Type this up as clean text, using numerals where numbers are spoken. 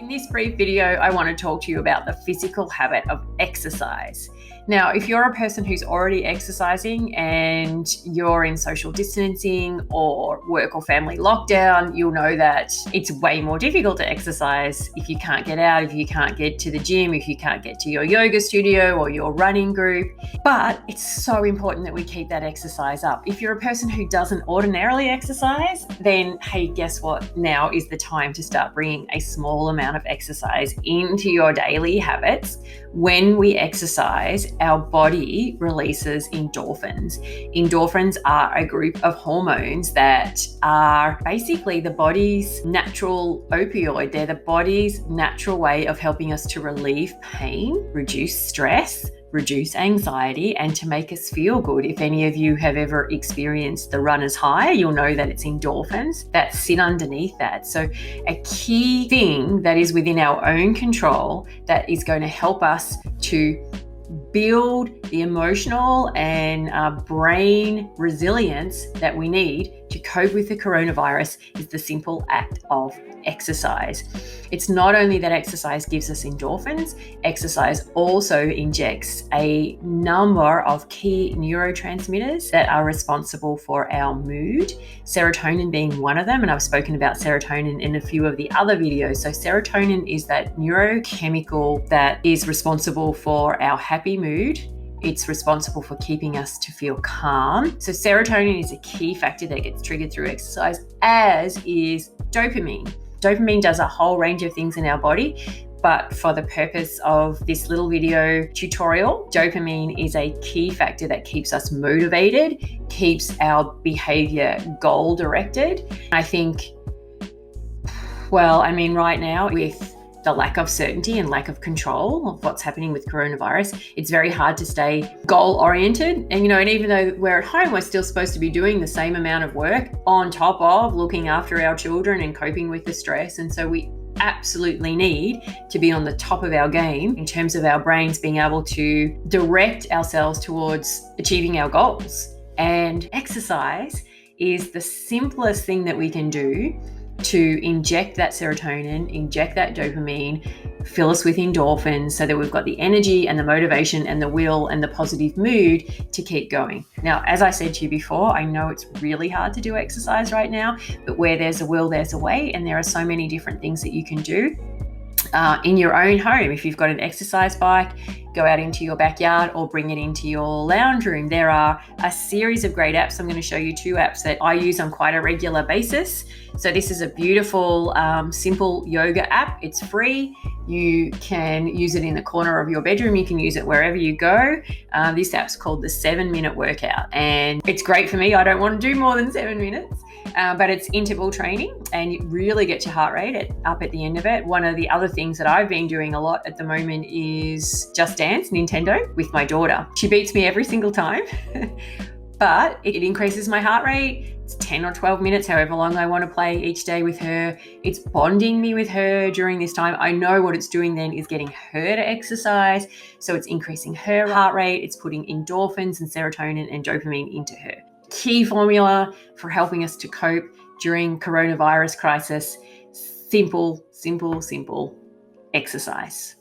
In this brief video, I want to talk to you about the physical habit of exercise. Now, if you're a person who's already exercising and you're in social distancing or work or family lockdown, you'll know that it's way more difficult to exercise if you can't get out, if you can't get to the gym, if you can't get to your yoga studio or your running group. But it's so important that we keep that exercise up. If you're a person who doesn't ordinarily exercise, then hey, guess what? Now is the time to start bringing a small amount of exercise into your daily habits. When we exercise, our body releases endorphins. Endorphins are a group of hormones that are basically the body's natural opioid. They're the body's natural way of helping us to relieve pain, reduce stress, reduce anxiety, and to make us feel good. If any of you have ever experienced the runner's high, you'll know that it's endorphins that sit underneath that. So a key thing that is within our own control that is going to help us to build the emotional and brain resilience that we need to cope with the coronavirus is the simple act of exercise. It's not only that exercise gives us endorphins, exercise also injects a number of key neurotransmitters that are responsible for our mood, serotonin being one of them, and I've spoken about serotonin in a few of the other videos. So serotonin is that neurochemical that is responsible for our happy mood. It's responsible for keeping us to feel calm. So serotonin is a key factor that gets triggered through exercise, as is dopamine. Dopamine does a whole range of things in our body, but for the purpose of this little video tutorial, dopamine is a key factor that keeps us motivated, keeps our behavior goal directed. I think, right now with the lack of certainty and lack of control of what's happening with coronavirus, it's very hard to stay goal-oriented. And even though we're at home, we're still supposed to be doing the same amount of work on top of looking after our children and coping with the stress. And so we absolutely need to be on the top of our game in terms of our brains being able to direct ourselves towards achieving our goals. And exercise is the simplest thing that we can do to inject that serotonin, inject that dopamine, fill us with endorphins so that we've got the energy and the motivation and the will and the positive mood to keep going. Now, as I said to you before, I know it's really hard to do exercise right now, but where there's a will, there's a way, and there are so many different things that you can do in your own home. If you've got an exercise bike, go out into your backyard or bring it into your lounge room. There are a series of great apps. I'm going to show you two apps that I use on quite a regular basis. So this is a beautiful, simple yoga app. It's free. You can use it in the corner of your bedroom. You can use it wherever you go. This app's called the 7-Minute Workout, and it's great for me. I don't want to do more than 7 minutes. But it's interval training and you really get your heart rate up at the end of it. One of the other things that I've been doing a lot at the moment is Just Dance, Nintendo, with my daughter. She beats me every single time, but it increases my heart rate. It's 10 or 12 minutes, however long I want to play each day with her. It's bonding me with her during this time. I know what it's doing then is getting her to exercise. So it's increasing her heart rate. It's putting endorphins and serotonin and dopamine into her. Key formula for helping us to cope during coronavirus crisis: simple exercise.